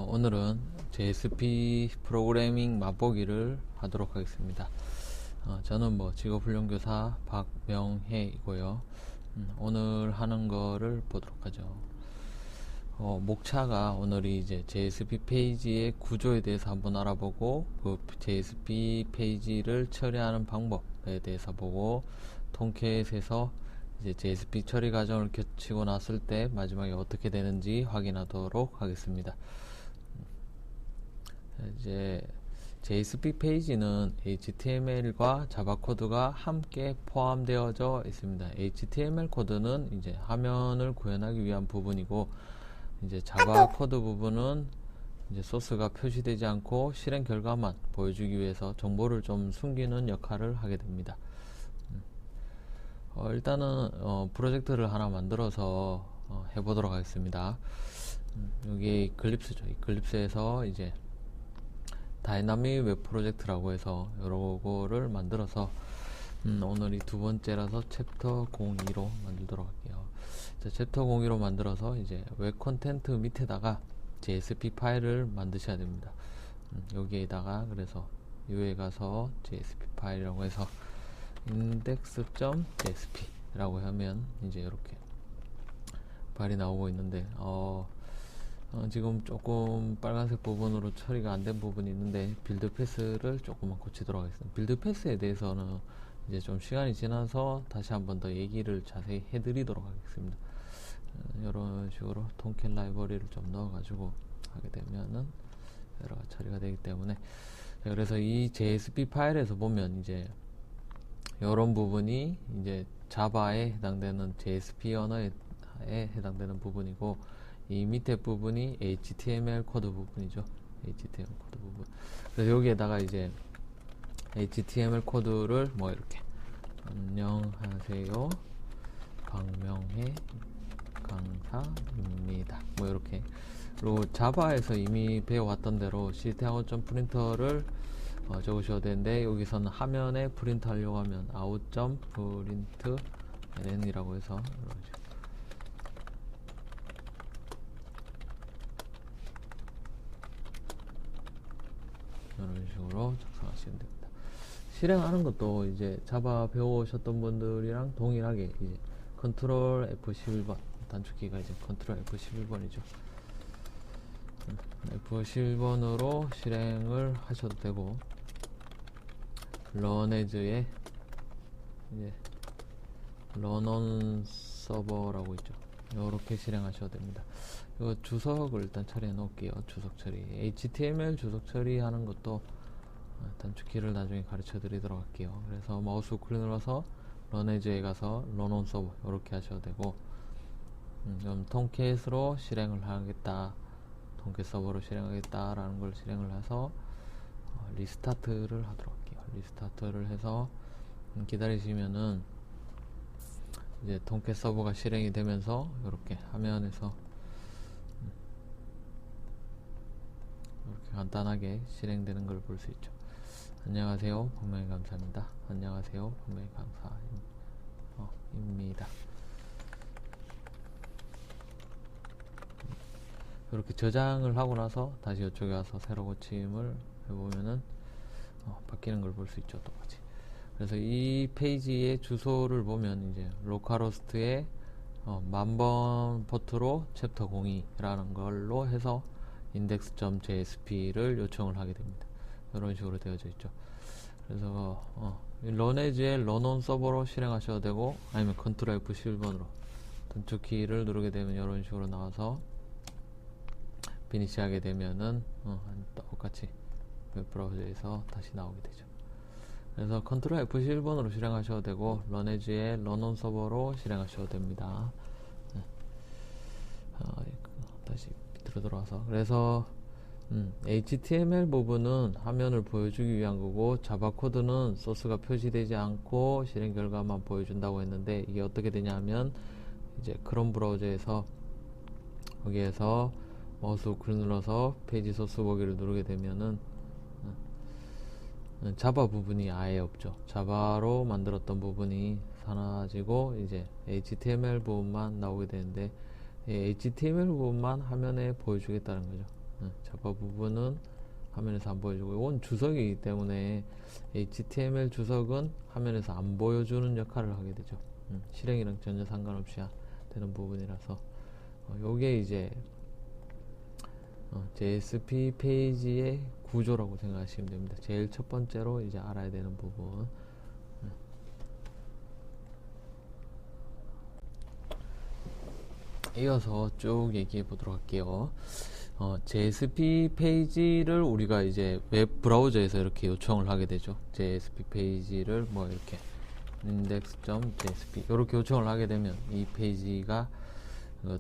오늘은 JSP 프로그래밍 맛보기를 하도록 하겠습니다. 저는 직업훈련교사 박명혜이고요. 오늘 하는 거를 보도록 하죠. 목차가 오늘이 이제 JSP 페이지의 구조에 대해서 한번 알아보고, 그 JSP 페이지를 처리하는 방법에 대해서 보고, 통캣에서 이제 JSP 처리 과정을 거치고 났을 때 마지막에 어떻게 되는지 확인하도록 하겠습니다. 이제 JSP 페이지는 HTML과 자바 코드가 함께 포함되어져 있습니다. HTML 코드는 이제 화면을 구현하기 위한 부분이고, 이제 자바 코드 부분은 이제 소스가 표시되지 않고 실행 결과만 보여주기 위해서 정보를 좀 숨기는 역할을 하게 됩니다. 일단은 프로젝트를 하나 만들어서 해보도록 하겠습니다. 여기 이클립스죠. 이클립스에서 이제 다이나믹 웹 프로젝트라고 해서 요거를 만들어서 오늘이 두 번째라서 챕터 02로 만들도록 할게요. 자, 챕터 02로 만들어서 이제 웹 콘텐트 밑에다가 JSP 파일을 만드셔야 됩니다. 여기에다가 그래서 U에 가서 JSP 파일이라고 해서 index.jsp 라고 하면 이제 이렇게 파일이 나오고 있는데 지금 조금 빨간색 부분으로 처리가 안 된 부분이 있는데 빌드 패스를 조금만 고치도록 하겠습니다. 빌드 패스에 대해서는 이제 좀 시간이 지나서 다시 한번 더 얘기를 자세히 해드리도록 하겠습니다. 이런 식으로 통캣 라이브러리를 좀 넣어가지고 하게 되면은 여러 가지 처리가 되기 때문에, 그래서 이 JSP 파일에서 보면 이제 이런 부분이 이제 자바에 해당되는 JSP 언어에 해당되는 부분이고, 이 밑에 부분이 HTML 코드 부분이죠. HTML 코드 부분. 그래서 여기에다가 이제 HTML 코드를 이렇게 안녕하세요, 박명혜 강사입니다. 이렇게. 그리고 자바에서 이미 배워왔던 대로 시스템아웃.프린터를 적으셔야 되는데, 여기서는 화면에 프린트 하려고 하면 out.print ln이라고 해서 이런 식으로 작성하시면 됩니다. 실행하는 것도 이제 자바 배워오셨던 분들이랑 동일하게 이제 컨트롤 F11번, 단축키가 이제 컨트롤 F11번이죠. F11번으로 실행을 하셔도 되고, 런에즈에 이제 런온 서버라고 있죠. 이렇게 실행하셔도 됩니다. 이거 주석을 일단 처리해 놓을게요. 주석 처리. HTML 주석 처리하는 것도 단축키를 나중에 가르쳐 드리도록 할게요. 그래서 마우스 우클릭 눌러서 런에즈에 가서 런온 서버 이렇게 하셔도 되고, 그럼 통캣으로 실행을 하겠다, 통캣 서버로 실행하겠다 라는 걸 실행을 해서 리스타트를 하도록 할게요. 리스타트를 해서 기다리시면은 이제 통캣 서버가 실행이 되면서 이렇게 화면에서 이렇게 간단하게 실행되는 걸 볼 수 있죠. 안녕하세요, 박명혜 강사입니다. 안녕하세요, 박명혜 강사입니다. 이렇게 저장을 하고 나서 다시 이쪽에 와서 새로 고침을 해보면은 바뀌는 걸 볼 수 있죠. 똑같이. 그래서 이 페이지의 주소를 보면 이제 로컬호스트에 1000번 포트로 챕터 02라는 걸로 해서 index.jsp를 요청을 하게 됩니다. 이런 식으로 되어져 있죠. 그래서 런에즈의 런온 서버로 실행하셔도 되고, 아니면 컨트롤 F11번으로 단축키를 누르게 되면 이런 식으로 나와서 피니시 하게 되면은 똑같이 웹브라우저에서 다시 나오게 되죠. 그래서 컨트롤 F11번으로 실행하셔도 되고, 런에즈의 런온 서버로 실행하셔도 됩니다. 다시 밑으로 돌아와서, 그래서 HTML 부분은 화면을 보여주기 위한 거고, 자바 코드는 소스가 표시되지 않고 실행 결과만 보여준다고 했는데, 이게 어떻게 되냐면 이제 크롬 브라우저에서 거기에서 마우스 우클릭 눌러서 페이지 소스 보기를 누르게 되면은 자바 부분이 아예 없죠. 자바로 만들었던 부분이 사라지고 이제 HTML 부분만 나오게 되는데, HTML 부분만 화면에 보여주겠다는 거죠. 자바 부분은 화면에서 안 보여주고, 이건 주석이기 때문에 HTML 주석은 화면에서 안 보여주는 역할을 하게 되죠. 실행이랑 전혀 상관없이 되는 부분이라서, 요게 이제 JSP 페이지의 구조라고 생각하시면 됩니다. 제일 첫 번째로 이제 알아야 되는 부분. 이어서 쭉 얘기해 보도록 할게요. JSP 페이지를 우리가 이제 웹 브라우저에서 이렇게 요청을 하게 되죠. JSP 페이지를 뭐 이렇게 index.jsp 이렇게 요청을 하게 되면 이 페이지가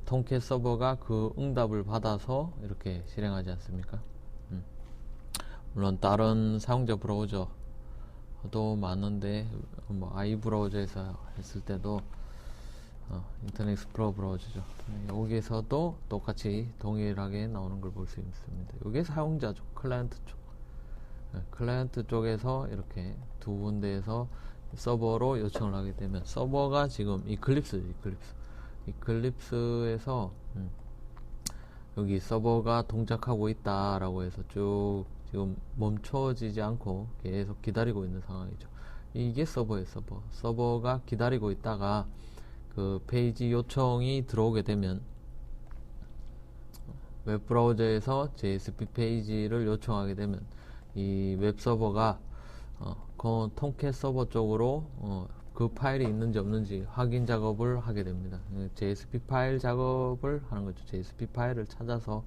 통캣 서버가 그 응답을 받아서 이렇게 실행하지 않습니까? 물론 다른 사용자 브라우저도 많은데, 뭐 i 브라우저에서 했을 때도 인터넷 익스플로러 브라우저죠. 여기에서도 똑같이 동일하게 나오는 걸 볼 수 있습니다. 이게 사용자죠. 클라이언트 쪽. 클라이언트 쪽에서 이렇게 두 군데에서 서버로 요청을 하게 되면, 서버가 지금 이클립스에서 여기 서버가 동작하고 있다라고 해서 쭉 지금 멈춰지지 않고 계속 기다리고 있는 상황이죠. 이게 서버예요. 서버가 기다리고 있다가 그 페이지 요청이 들어오게 되면 웹브라우저에서 JSP 페이지를 요청하게 되면 이 웹서버가 그 통캣 서버 쪽으로 그 파일이 있는지 없는지 확인 작업을 하게 됩니다. JSP 파일 작업을 하는 거죠. JSP 파일을 찾아서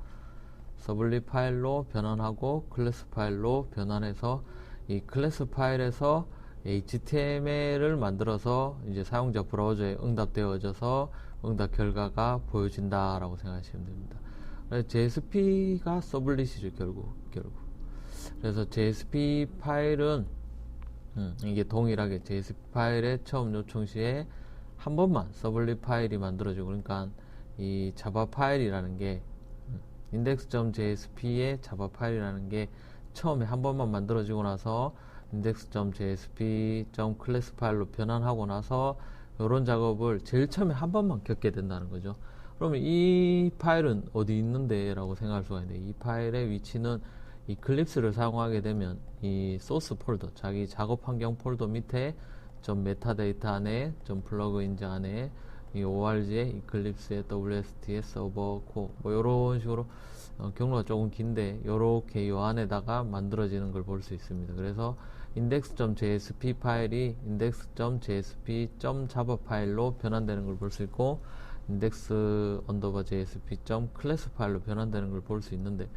서블릿 파일로 변환하고 클래스 파일로 변환해서 이 클래스 파일에서 HTML을 만들어서 이제 사용자 브라우저에 응답되어져서 응답 결과가 보여진다라고 생각하시면 됩니다. JSP가 서블릿이죠, 결국. 그래서 JSP 파일은 이게 동일하게 JSP 파일의 처음 요청 시에 한 번만 서블릿 파일이 만들어지고, 그러니까 이 자바 파일이라는 게 index.jsp의 자바 파일이라는 게 처음에 한 번만 만들어지고 나서 index.jsp.class 파일로 변환하고 나서 이런 작업을 제일 처음에 한 번만 겪게 된다는 거죠. 그러면 이 파일은 어디 있는데 라고 생각할 수가 있는데, 이 파일의 위치는 이 클립스를 사용하게 되면 이 소스 폴더, 자기 작업 환경 폴더 밑에 .metadata 안에 .plugins 안에 이 org에 이클립스의 WST의 서버 코 뭐 이런 식으로 경로가 조금 긴데 요렇게 요 안에다가 만들어지는 걸 볼 수 있습니다. 그래서 index.jsp 파일이 index.jsp.java 파일로 변환되는 걸 볼 수 있고, index_jsp.class 파일로 변환되는 걸 볼 수 있는데,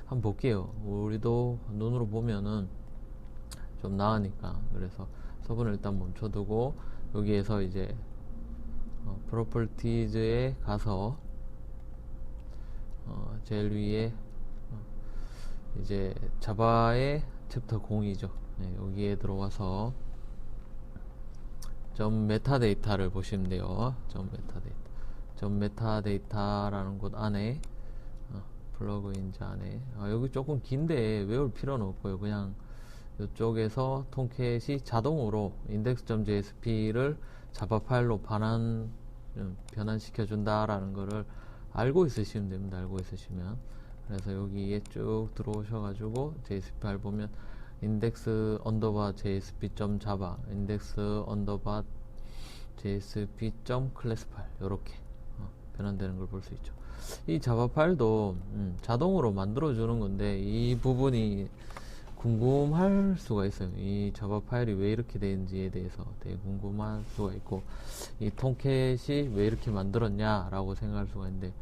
한번 볼게요. 우리도 눈으로 보면은 좀 나으니까. 그래서 서버를 일단 멈춰두고 여기에서 이제 프로퍼티즈에 가서 제일 위에 이제 자바의 챕터 0이죠. 네, 여기에 들어와서 메타데이터를 보시면 돼요. 메타데이터라는 곳 안에 플러그인즈 안에 여기 조금 긴데 외울 필요는 없고요. 그냥 이쪽에서 통캣이 자동으로 index.jsp를 자바 파일로 변환시켜 준다라는 거를 알고 있으시면 됩니다. 알고 있으시면. 그래서 여기에 쭉 들어오셔가지고 JSP 파일 보면 index_jsp.java, index_jsp.class 파일 이렇게 변환되는 걸 볼 수 있죠. 이 자바 파일도 자동으로 만들어 주는 건데, 이 부분이 궁금할 수가 있어요. 이 자바 파일이 왜 이렇게 되는지에 대해서 되게 궁금할 수가 있고, 이 통캣이 왜 이렇게 만들었냐 라고 생각할 수가 있는데,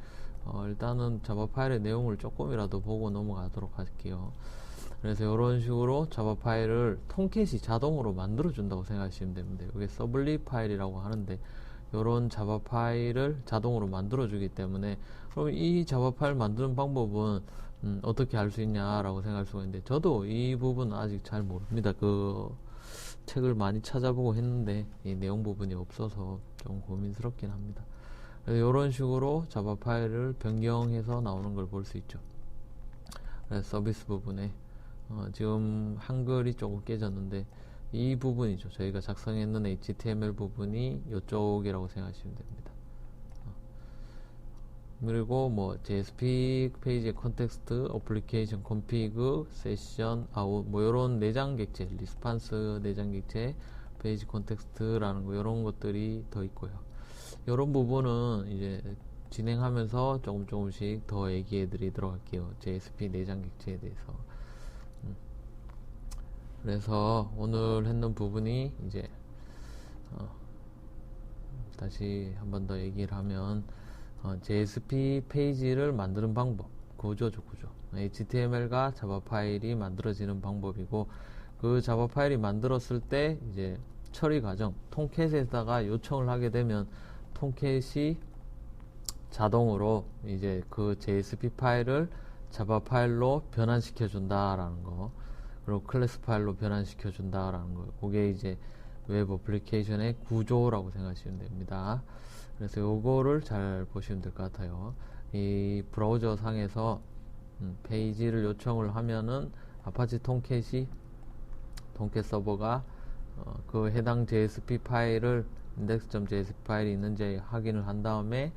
일단은 자바 파일의 내용을 조금이라도 보고 넘어가도록 할게요. 그래서 이런 식으로 자바 파일을 통캣이 자동으로 만들어 준다고 생각하시면 됩니다. 이게 서블릿 파일이라고 하는데, 이런 자바 파일을 자동으로 만들어 주기 때문에, 그럼 이 자바 파일 만드는 방법은 어떻게 할 수 있냐라고 생각할 수가 있는데, 저도 이 부분은 아직 잘 모릅니다. 그 책을 많이 찾아보고 했는데 이 내용 부분이 없어서 좀 고민스럽긴 합니다. 그래서 이런 식으로 자바 파일을 변경해서 나오는 걸 볼 수 있죠. 그래서 서비스 부분에 지금 한글이 조금 깨졌는데, 이 부분이죠. 저희가 작성했는 HTML 부분이 이쪽이라고 생각하시면 됩니다. 그리고 뭐 JSP 페이지의 컨텍스트, 어플리케이션 컨피그, 세션, 아웃 뭐 이런 내장 객체, 리스판스 내장 객체, 페이지 컨텍스트라는 거 이런 것들이 더 있고요. 이런 부분은 이제 진행하면서 조금씩 더 얘기해 드리도록 할게요. JSP 내장 객체에 대해서. 그래서 오늘 했는 부분이 이제 다시 한 번 더 얘기를 하면 JSP 페이지를 만드는 방법, 구조죠. HTML과 자바 파일이 만들어지는 방법이고, 그 자바 파일이 만들었을 때 이제 처리 과정, 톰캣에다가 요청을 하게 되면 톰캣이 자동으로 이제 그 JSP 파일을 자바 파일로 변환시켜 준다라는 거, 그리고 클래스 파일로 변환시켜 준다라는 거, 그게 이제 웹 어플리케이션의 구조라고 생각하시면 됩니다. 그래서 요거를 잘 보시면 될 것 같아요. 이 브라우저 상에서 페이지를 요청을 하면은 아파치 톰캣이 톰캣 서버가 그 해당 JSP 파일을 index.jsp 파일이 있는지 확인을 한 다음에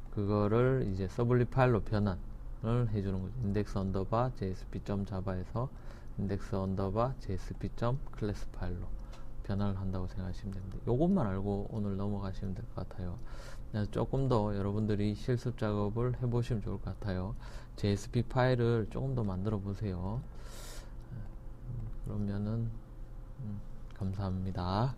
그거를 이제 서블릿 파일로 변환을 해주는 거죠. index 언더바 jsp.java에서 index 언더바 jsp.class 파일로 변환을 한다고 생각하시면 됩니다. 요것만 알고 오늘 넘어가시면 될 것 같아요. 조금 더 여러분들이 실습 작업을 해보시면 좋을 것 같아요. JSP 파일을 조금 더 만들어 보세요. 그러면은 감사합니다.